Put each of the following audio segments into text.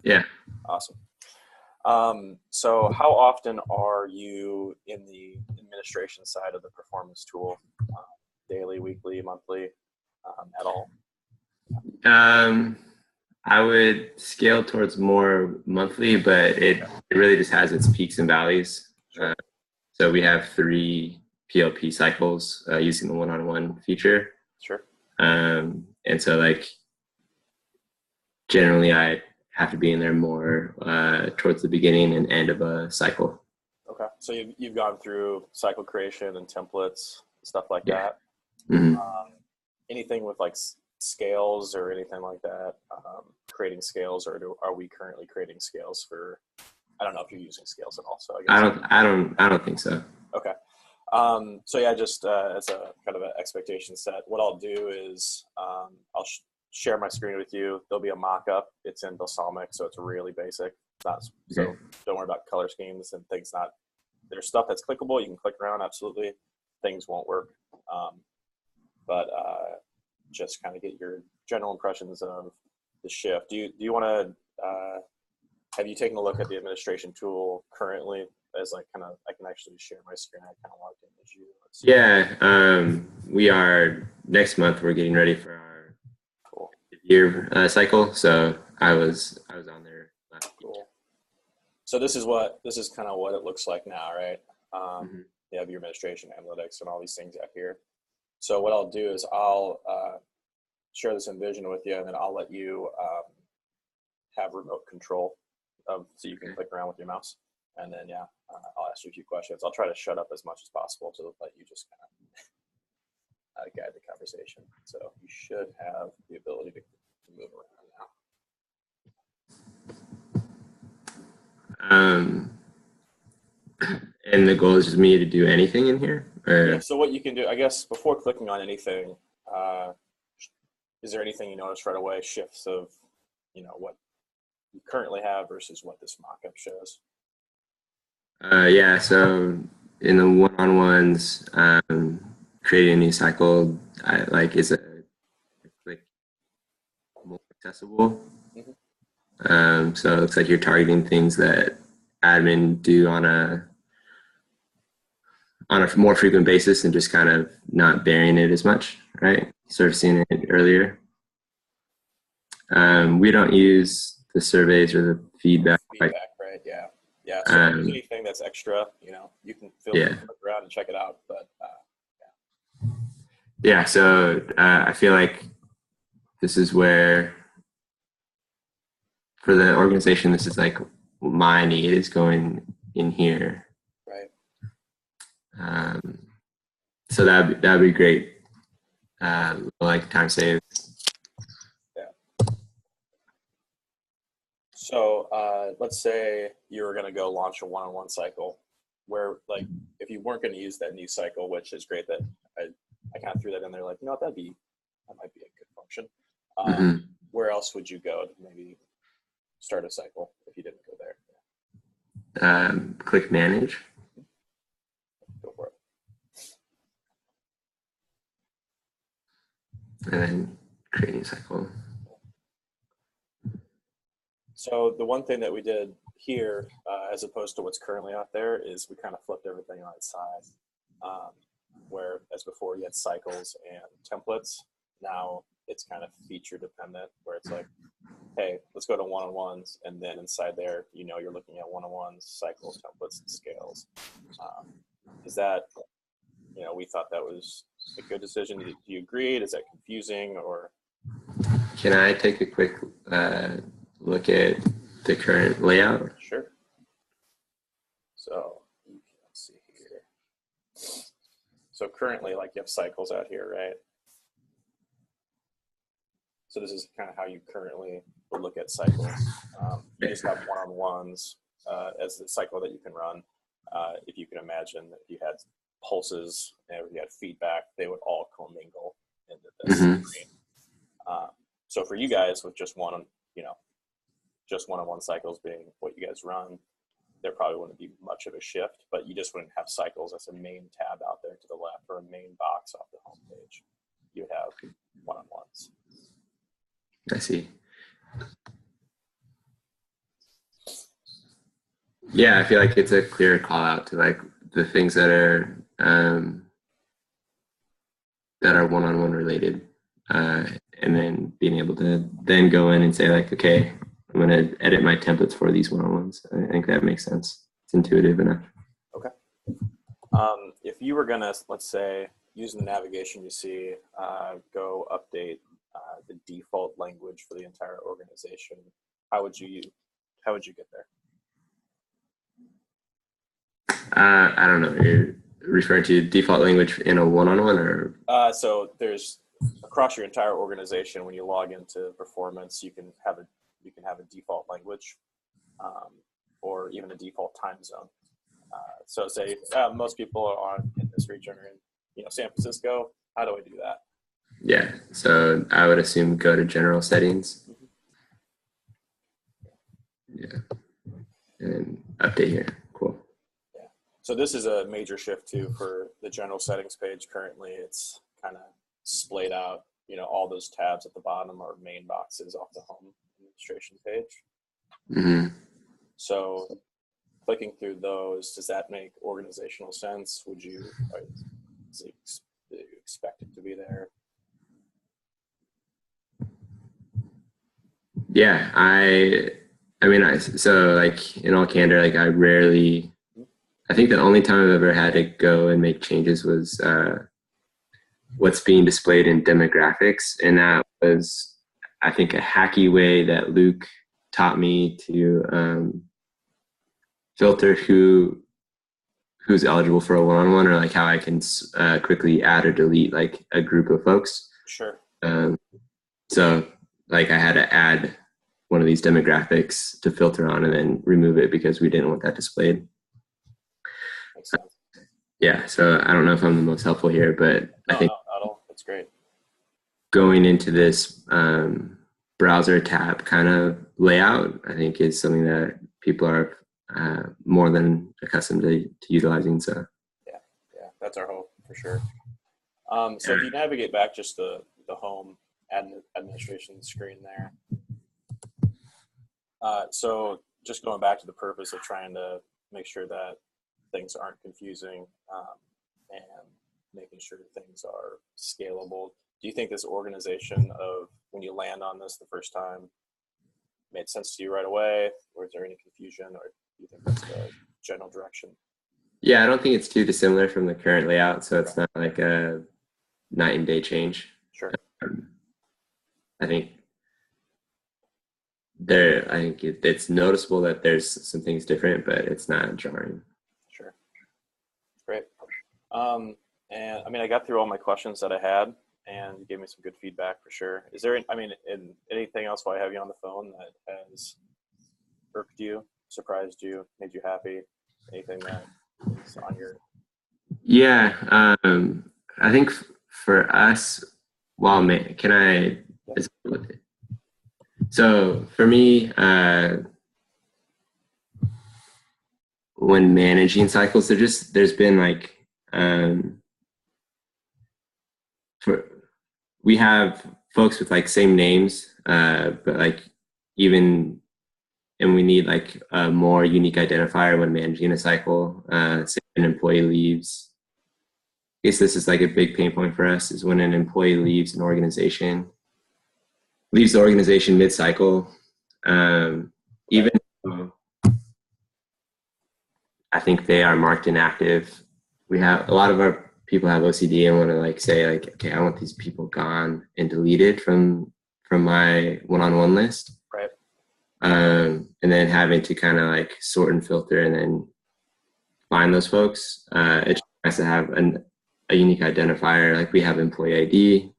Yeah. Awesome. So how often are you in the administration side of the performance tool? Daily, weekly, monthly, at all? Um, I would scale towards more monthly, but it really just has its peaks and valleys. Sure. So we have three PLP cycles using the one-on-one feature. Sure. And so like generally I have to be in there more towards the beginning and end of a cycle. Okay. So you've gone through cycle creation and templates, stuff like Yeah. that. Mm-hmm. Anything with like scales or anything like that? Creating scales, or are we currently creating scales for? I don't know if you're using scales at all. So I guess. I don't think so. Okay. So yeah, just as a kind of an expectation set, what I'll do is I'll share my screen with you. There'll be a mock-up. It's in balsamic, so it's really basic. It's not, so Okay. don't worry about color schemes and things. Not there's stuff that's clickable. You can click around. Absolutely, things won't work. But just kind of get your general impressions of the shift. Do you want to? Have you taken a look at the administration tool currently? As like kind of, I can actually share my screen. I kind of logged in as you. Let's see. Yeah, we are next month. We're getting ready for our Cool. year cycle. So I was on there last week. Cool. So this is kind of what it looks like now, right? Mm-hmm. You have your administration analytics and all these things out here. So what I'll do is I'll share this in Vision with you, and then I'll let you have remote control so you can click around with your mouse. And then, yeah, I'll ask you a few questions. I'll try to shut up as much as possible to let you just kind of guide the conversation. So you should have the ability to move around now. And the goal is just me to do anything in here? Or? Yeah, so what you can do, I guess, before clicking on anything, is there anything you notice right away, shifts of, what you currently have versus what this mock-up shows? Yeah, so in the one-on-ones, creating a new cycle, is a like more accessible. So it looks like you're targeting things that admin do on a more frequent basis and just kind of not bearing it as much, right? Sort of seeing it earlier. We don't use the surveys or the feedback. Feedback, right? Yeah. Yeah. So if there's anything that's extra, you can feel free to look around and check it out. But yeah, so I feel like this is where, for the organization, this is like my need is going in here. Right. So that'd be great. Like time save. Yeah. So let's say you were going to go launch a one-on-one cycle, where like if you weren't going to use that new cycle, which is great that I kind of threw that in there, like that might be a good function. Where else would you go to maybe start a cycle if you didn't go there? Click manage. Go for it. And then creating cycle. So the one thing that we did here, as opposed to what's currently out there, is we kind of flipped everything on its side. Where, as before, you had cycles and templates. Now it's kind of feature dependent, where it's like, hey, let's go to one-on-ones, and then inside there, you're looking at one-on-ones, cycles, templates, and scales. Is that, we thought that was a good decision. Do you agree? Is that confusing, or? Can I take a quick look at the current layout? Sure. So let's see here. So currently, like, you have cycles out here, right? So this is kind of how you currently would look at cycles. You just have one-on-ones as the cycle that you can run. If you can imagine, if you had pulses and if you had feedback, they would all commingle into this screen. So for you guys, with just one-on-one cycles being what you guys run, there probably wouldn't be much of a shift, but you just wouldn't have cycles as a main tab out there to the left or a main box off the home page. You would have one-on-ones. I see. Yeah, I feel like it's a clear call out to like the things that are one-on-one related, uh, and then being able to then go in and say like, okay, I'm going to edit my templates for these one-on-ones. I think that makes sense. It's intuitive enough. Okay. If you were gonna, let's say, using the navigation you see, go update the default language for the entire organization, how would you how would you get there? I don't know. You're referring to default language in a one-on-one, or So there's across your entire organization when you log into performance, you can have a default language, um, or even a default time zone. So say most people are on in this region are in San Francisco. How do I do that? yeah. So I would assume go to general settings. Mm-hmm. Yeah, and update here. Cool. Yeah. So this is a major shift too for the general settings page. Currently, it's kind of splayed out. All those tabs at the bottom are main boxes off the home administration page. Mm-hmm. So clicking through those, does that make organizational sense? Is it, do you expect it to be there? Yeah, I mean, so like in all candor, like I think the only time I've ever had to go and make changes was what's being displayed in demographics, and that was, I think, a hacky way that Luke taught me to filter who's eligible for a one-on-one, or like how I can quickly add or delete like a group of folks. Sure. Um, so like I had to add one of these demographics to filter on and then remove it because we didn't want that displayed. Makes sense. Yeah, so I don't know if I'm the most helpful here, but I No, think not at all. That's great. going into this browser tab kind of layout, I think is something that people are more than accustomed to utilizing. So Yeah, yeah, that's our hope for sure. So if you navigate back just the home administration screen there, so just going back to the purpose of trying to make sure that things aren't confusing, and making sure things are scalable. Do you think this organization of when you land on this the first time made sense to you right away, or is there any confusion, or do you think that's the general direction? yeah, I don't think it's too dissimilar from the current layout, so Okay, it's not like a night and day change. sure. Um, I think it's noticeable that there's some things different, but it's not jarring. Sure. Great. And I mean, I got through all my questions that I had, and you gave me some good feedback for sure. Is there, I mean, anything else while I have you on the phone that has irked you, surprised you, made you happy? Anything that is on your? Yeah, I think for us, well, can I? Yeah. So for me, when managing cycles, there's been like for we have folks with like same names, but like even and we need like a more unique identifier when managing a cycle. Say an employee leaves. I guess this is like a big pain point for us is when an employee leaves the organization mid-cycle. Okay. Even though I think they are marked inactive, we have a lot of our people have OCD and want to like say like, okay, I want these people gone and deleted from my one-on-one list. Right. And then having to kind of like sort and filter and then find those folks. It's nice to have a unique identifier. Like we have employee ID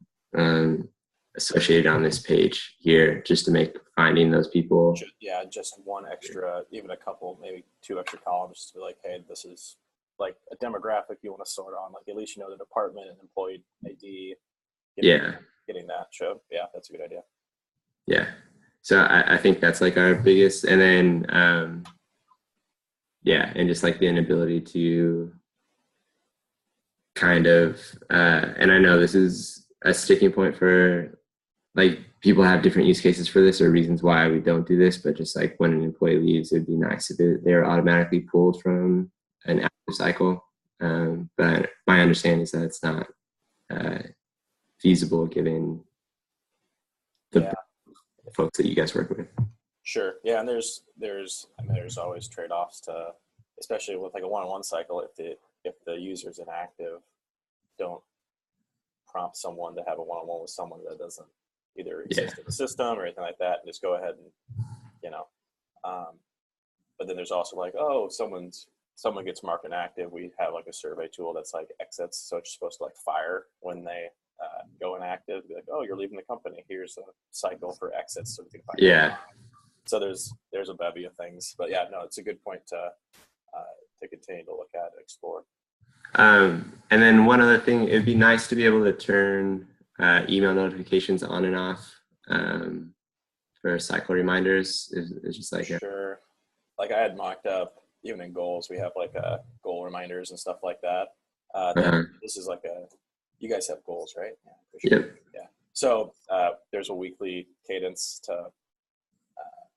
associated on this page here, just to make finding those people. Yeah, just one extra, even a couple, maybe two extra columns to be like, hey, this is like a demographic you want to sort on. Like at least you know the department and employee ID. Yeah, Getting that show. Yeah, that's a good idea. yeah. So I think that's like our biggest, and then yeah, and just like the inability to kind of, and I know this is a sticking point for like people have different use cases for this or reasons why we don't do this, but just like when an employee leaves, it would be nice if they're automatically pulled from an active cycle. But my understanding is that it's not uh, feasible given the Yeah, folks that you guys work with. sure. Yeah, and I mean, there's always trade-offs to, especially with like a one-on-one cycle. If the user's inactive, don't prompt someone to have a one-on-one with someone that doesn't either Yeah, exist in the system or anything like that, and just go ahead and you know. Um, but then there's also like, oh, someone gets marked inactive. We have like a survey tool that's like exits, so it's supposed to like fire when they go inactive. Be like, oh, you're leaving the company. Here's a cycle for exits, so we can find you. yeah. So there's a bevy of things, but yeah, no, it's a good point to continue to look at and explore. And then one other thing, it'd be nice to be able to turn email notifications on and off for cycle reminders. It's just like, Sure. Like I had mocked up, even in goals, we have like goal reminders and stuff like that. That this is like you guys have goals, right? Yeah, for sure. yep, Yeah. So there's a weekly cadence to,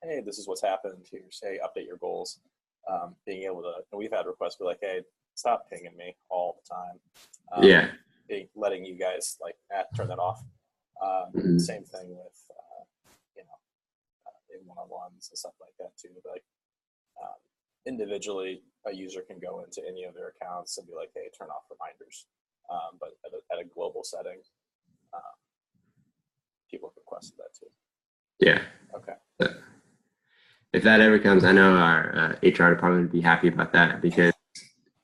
hey, this is what's happened. Here's, hey, update your goals. Being able to, and we've had requests be like, hey, stop pinging me all the time. yeah, Letting you guys like turn that off. mhm, Same thing with, you know, in one-on-ones and stuff like that too. Like um, individually, a user can go into any of their accounts and be like, hey, turn off reminders. But at a global setting, um, people have requested that too. yeah. Okay. But if that ever comes, I know our HR department would be happy about that because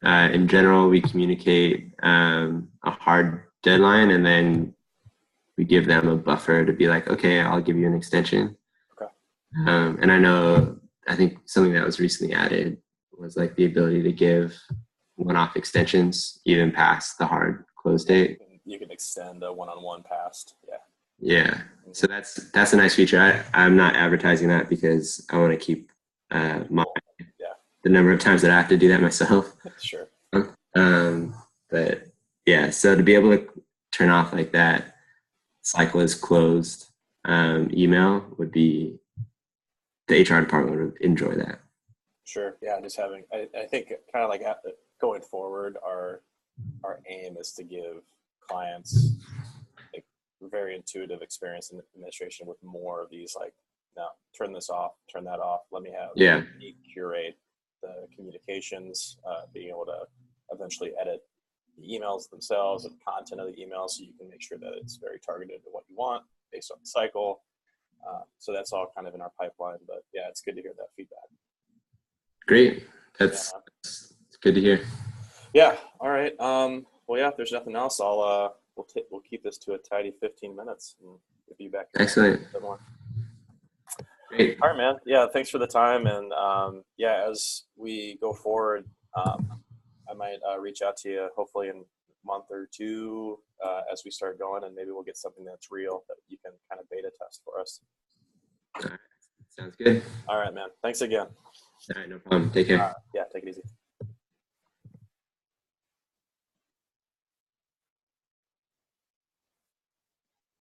in general, we communicate a hard deadline and then we give them a buffer to be like, okay, I'll give you an extension. Okay. And I think something that was recently added was like the ability to give one-off extensions even past the hard close Yeah, date. you can extend a one-on-one past. Yeah. Yeah, Mm-hmm. so that's a nice feature. I'm not advertising that because I want to keep Cool. Yeah. the number of times that I have to do that myself. Sure. Um, but yeah, so to be able to turn off like that cycle is closed email would be the HR department would enjoy that. Sure. Yeah. Just having, I think kind of like going forward, our aim is to give clients a very intuitive experience in administration with more of these like, no, turn this off, turn that off. Let Yeah, me curate the communications, being able to eventually edit the emails themselves and content of the emails so you can make sure that it's very targeted to what you want based on the cycle. So that's all kind of in our pipeline, but yeah, it's good to hear that feedback. great. Yeah. That's good to hear. Yeah. All right. Well, yeah, if there's nothing else, we'll keep this to a tidy 15 minutes and we'll be back here Excellent. a bit more. Great. All right, man. Yeah, thanks for the time. And yeah, as we go forward, I might reach out to you hopefully in a month or two as we start going, and maybe we'll get something that's real that you can kind of beta test for us. All right. Sounds good. All right, man. Thanks again. All right, no problem. Take care. Yeah, take it easy.